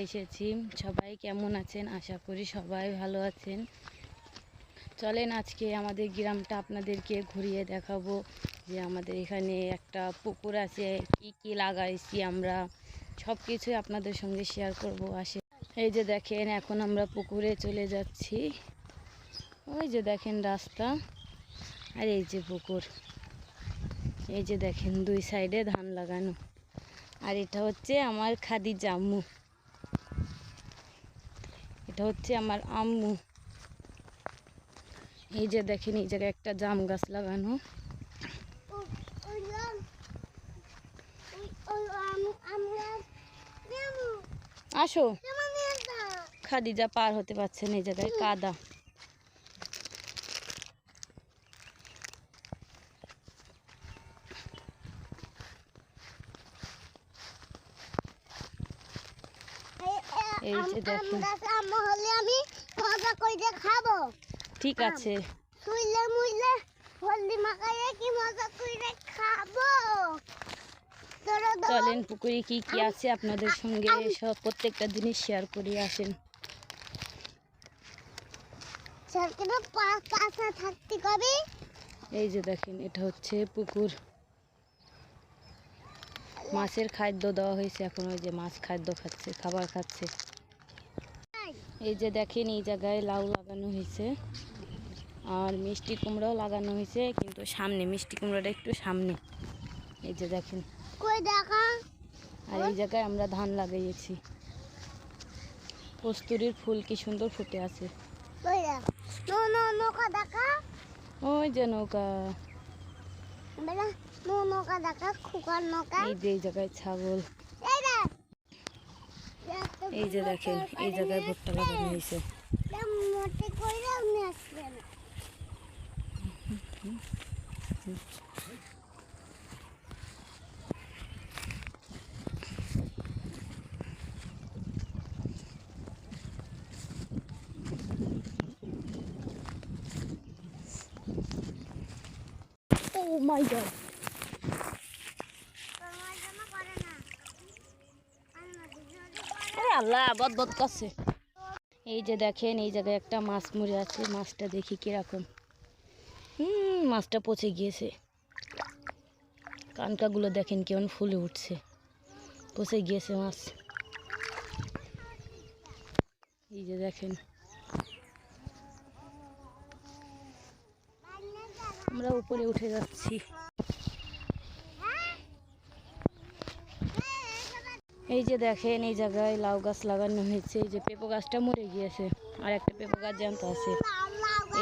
এসেছি। সবাই কেমন আছেন? আশা করি সবাই ভালো আছেন। চলেন আজকে আমাদের গ্রামটা আপনাদেরকে ঘুরিয়ে দেখাবো যে আমাদের এখানে একটা পুকুর আছে, কি কি লাগাইছি আমরা সব কিছুই আপনাদের সঙ্গে শেয়ার করব। আসে এই যে দেখেন, এখন আমরা পুকুরে চলে যাচ্ছি। ওই যে দেখেন রাস্তা, আর এই যে পুকুর। এই যে দেখেন দুই সাইডে ধান লাগানো। আর এটা হচ্ছে আমার খাদিজা আম্মু, এটা হচ্ছে আমার আম্মু। এই যে দেখেন এই জায়গায় একটা জাম গাছ লাগানো। আসো, খাদিজা পার হতে পারছেন, এই জায়গায় কাদা। এই যে দেখেন, আমি মজা করে খাবো। ঠিক আছে, শুইলে মুইলে হলদি মাখাইয়ে কি মজা করে খাবো। চলেন পুকুরে কি কি আছে আপনাদের সঙ্গে সব প্রত্যেকটা জিনিস শেয়ার করি। আসেন। থাকতে কবি। এই যে দেখেন এটা হচ্ছে পুকুর, মাছের খাদ্য দেওয়া হয়েছে। এখন ওই যে মাছ খাদ্য খাচ্ছে, খাবার খাচ্ছে। এই যে দেখেন এই জায়গায় লাউ লাগানো হয়েছে আর মিষ্টি কুমড়াও লাগানো হয়েছে, কিন্তু সামনে মিষ্টি কুমড়াটা একটু সামনে। এই যে দেখেন, কই দেখা। আর এই জায়গায় আমরা ধান লাগাইয়েছি। কস্তুরীর ফুল কি সুন্দর ফুটে আছে। নৌকা দেখা। ওই যে নৌকা, নৌকা দেখা, খুকার নৌকা। এই যে এই জায়গায় ছাগল। এই যে দেখেন এই জায়গায় ভুট্টা লাগানো হয়েছে। Oh my God! আরে আল্লাহ, বদ করছে। এই যে দেখেন এই জায়গায় একটা মাছ মরে আছে। মাছটা দেখি কিরকম। মাছটা পচে গিয়েছে। কানকাগুলো দেখেন কেমন ফুলে উঠছে, পচে গিয়েছে মাছ। এই যে দেখেন, আমরা উপরে উঠে যাচ্ছি। এই যে দেখেন এই জায়গায় লাউ গাছ লাগানো হয়েছে। এই যে পেঁপো গাছটা মরে গিয়েছে, আর একটা পেঁপো গাছ জ্যান্ত আছে।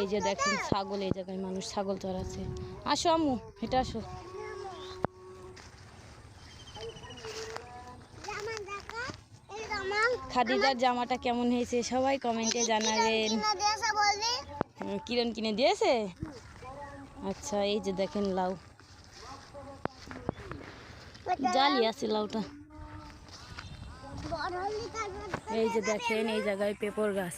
এই যে দেখেন ছাগল, এই জায়গায় মানুষ ছাগল চড়াচ্ছে। আসো আম্মু, এটা আসো। খাদিজার জামাটা কেমন হয়েছে সবাই কমেন্টে জানাবেন। কিরণ কিনে দিয়েছে? আচ্ছা, এই যে দেখেন লাউ, জালি আছে লাউটা। এই যে দেখেন এই জায়গায় পেঁপর গাছ।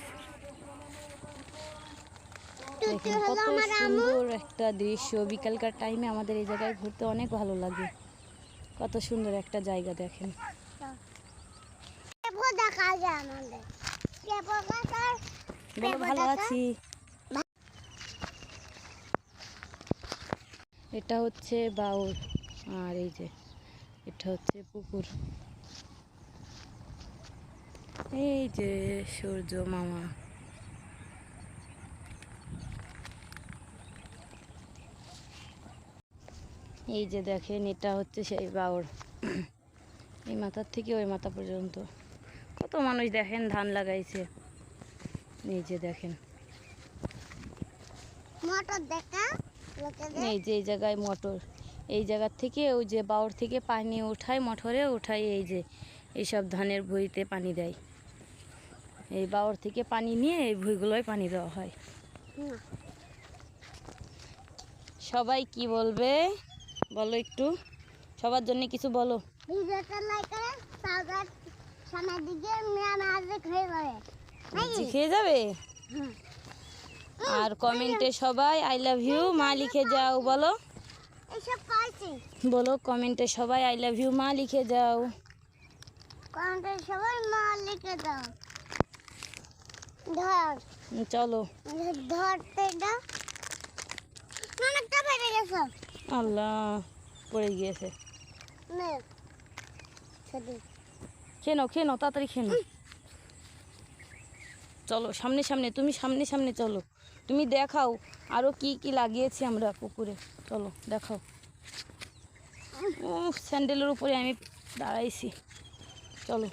দেখেন কত সুন্দর একটা দৃশ্য। বিকালকার টাইমে আমাদের এই জায়গায় ঘুরতে অনেক ভালো লাগে। কত সুন্দর একটা জায়গা দেখেন। ভালো আছি। এটা হচ্ছে বাউর, আর এই যে এটা হচ্ছে পুকুর। এই যে সূর্য মামা। এই যে দেখেন এটা হচ্ছে সেই বাউর, এই মাথার থেকে ওই মাথা পর্যন্ত কত মানুষ দেখেন ধান লাগাইছে। এই যে দেখেন মোটর দেখা। এই যে এই জায়গায় মোটর, এই জায়গার থেকে ওই যে বাউর থেকে পানি উঠায়, মোটরে উঠায় এই যে এইসব ধানের ভুঁইতে পানি দেয়। এই বাউর থেকে পানি নিয়ে এই ভুঁইগুলোয় পানি দেওয়া হয়। সবাই কি বলবে বলো একটু, সবার জন্য কিছু বলো। খেয়ে যাবে। আর কমেন্টে সবাই আই লাভ ইউ মা লিখে যাও। বলো বলো কমেন্টে সবাই আই লাভ ইউ মা লিখে যাও। আমাদের সবাই মা লিখে দাও। ধর চলো। ধরতে দাও। অনেকটা বেড়ে গেছে। আল্লাহ, পড়ে গিয়েছে। নে সেদিন খেয়ে নাও তাড়াতাড়ি খেয়ে নাও। চলো সামনে সামনে, তুমি সামনে সামনে চলো। তুমি দেখাও আরও কি কি লাগিয়েছি আমরা পুকুরে। চলো দেখাও। স্যান্ডেলের উপরে আমি দাঁড়াইছি। চলো।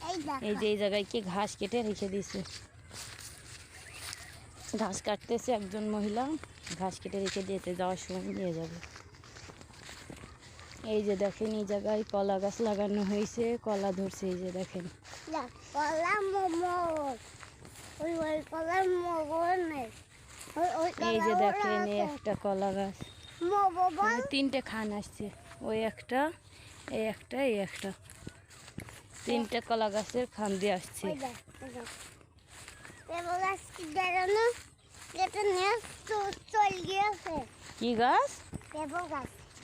এই দেখ এই যে এই জায়গায় কি ঘাস কেটে রেখে দিয়েছে। ঘাস কাটতেছে একজন মহিলা, ঘাস কেটে রেখে দিয়েছে, যাওয়ার সময় নিয়ে যাবে। এই যে দেখেন এই জায়গায় কলা গাছ লাগানো হয়েছে, কলা ধরছে। এই যে দেখেন কলা মোমো ওই কলা মোমো নেই। এই যে দেখেন এই একটা কলা গাছ, মোমো বল। তিনটে খান আসছে। ওই একটা, এই একটা, এই একটা, তিনটে কলা গাছের খান দিয়ে আসছে। কি গাছ?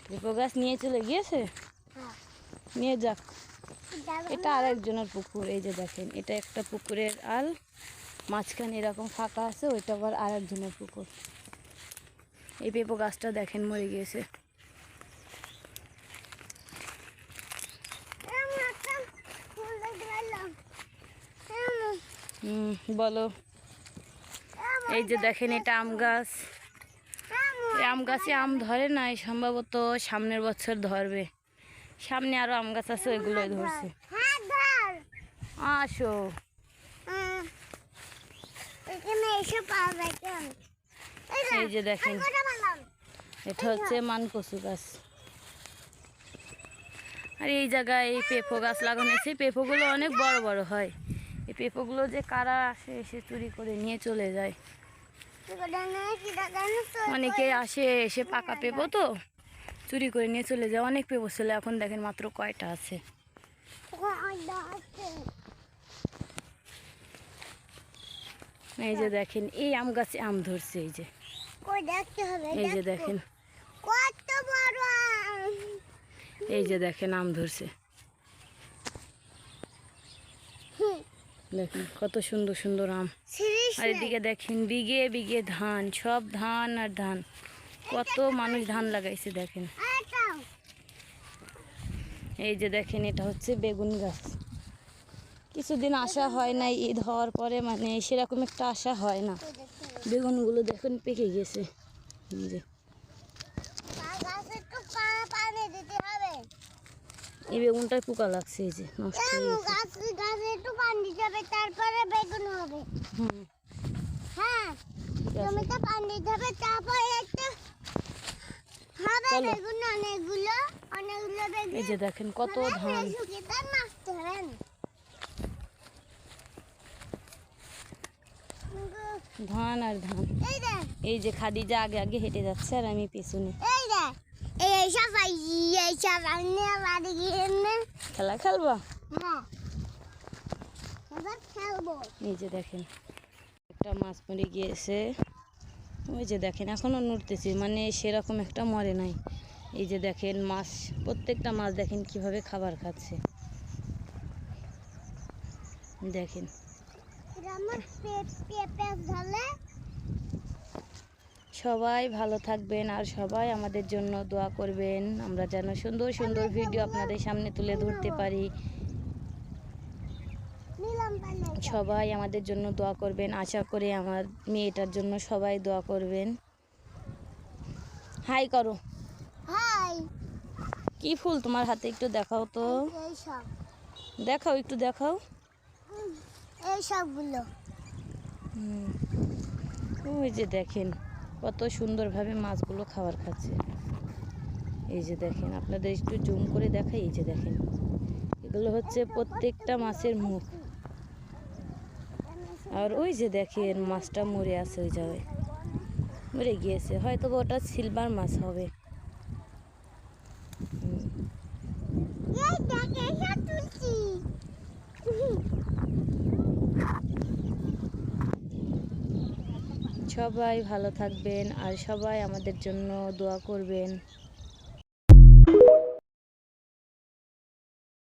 পেঁপো গাছ নিয়ে চলে গিয়েছে। নিয়ে যাক। এটা আরেকজনের পুকুর। এই যে দেখেন এটা একটা পুকুরের আল, মাঝখানে এরকম ফাঁকা আছে, ওইটা আবার আরেকজনের পুকুর। এই পেঁপো গাছটা দেখেন মরে গিয়েছে। বলো। এই যে দেখেন এটা আম গাছ। এই আম গাছে আম ধরে নাই, সম্ভবত সামনের বছর ধরবে। সামনে আরো আম গাছ আছে, ওইগুলোই ধরছে। আসো। এই যে দেখেন এটা হচ্ছে মানকচু গাছ। আর এই জায়গায় এই পেঁপো গাছ লাগানো হয়েছে। পেঁপোগুলো অনেক বড় বড় হয়। এই পেঁপোগুলো যে কারা আসে এসে চুরি করে নিয়ে চলে যায়। অনেকে আসে এসে পাকা পেঁপো তো চুরি করে নিয়ে চলে যায়। অনেক পেঁপো ছিল, এখন দেখেন মাত্র কয়টা আছে। এই যে দেখেন এই আম গাছে আম ধরছে। এই যে এই যে দেখেন, এই যে দেখেন আম ধরছে। দেখেন কত সুন্দর সুন্দর আম। আর এদিকে দেখেন বিঘে বিঘে ধান, সব ধান আর ধান। কত মানুষ ধান লাগাইছে দেখেন। এই যে দেখেন এটা হচ্ছে বেগুন গাছ। কিছুদিন আসা হয় না, ঈদ হওয়ার পরে মানে সেরকম একটা আশা হয় না। বেগুনগুলো দেখুন পেকে গেছে। এই যে এই বেগুনটায় পোকা লাগছে। এই যে নষ্ট হয়ে গেছে। এই যে দেখেন কত ধান। ধান আর ধান। এই যে খাদিজা আগে আগে হেঁটে যাচ্ছে আর আমি পেছনে। খেলা খেলবা? এই যে দেখেন একটা মাছ মরে গিয়েছে। ওই যে দেখেন এখনো নড়তেছে, মানে সেরকম একটা মরে নাই। এই যে দেখেন মাছ, প্রত্যেকটা মাছ দেখেন কিভাবে খাবার খাচ্ছে। দেখেন সবাই ভালো থাকবেন আর সবাই আমাদের জন্য দোয়া করবেন, আমরা যেন সুন্দর সুন্দর ভিডিও আপনাদের সামনে তুলে ধরতে পারি। সবাই আমাদের জন্য দোয়া করবেন। আশা করি আমার মেয়েটার জন্য সবাই দোয়া করবেন। হাই করো। হাই। কি ফুল তোমার হাতে একটু দেখাও তো। দেখাও একটু দেখাও। এই সবগুলো। ওই যে দেখেন কত সুন্দরভাবে মাছগুলো খাবার খাচ্ছে। এই যে দেখেন আপনাদের একটু জুম করে দেখাই। এই যে দেখেন এগুলো হচ্ছে প্রত্যেকটা মাছের মুখ। আর ওই যে দেখেন মাছটা মরে আছে, ওই জায়গায় মরে গিয়েছে, হয়তো ওটা সিলভার মাছ হবে। সবাই ভালো থাকবেন আর সবাই আমাদের জন্য দোয়া করবেন।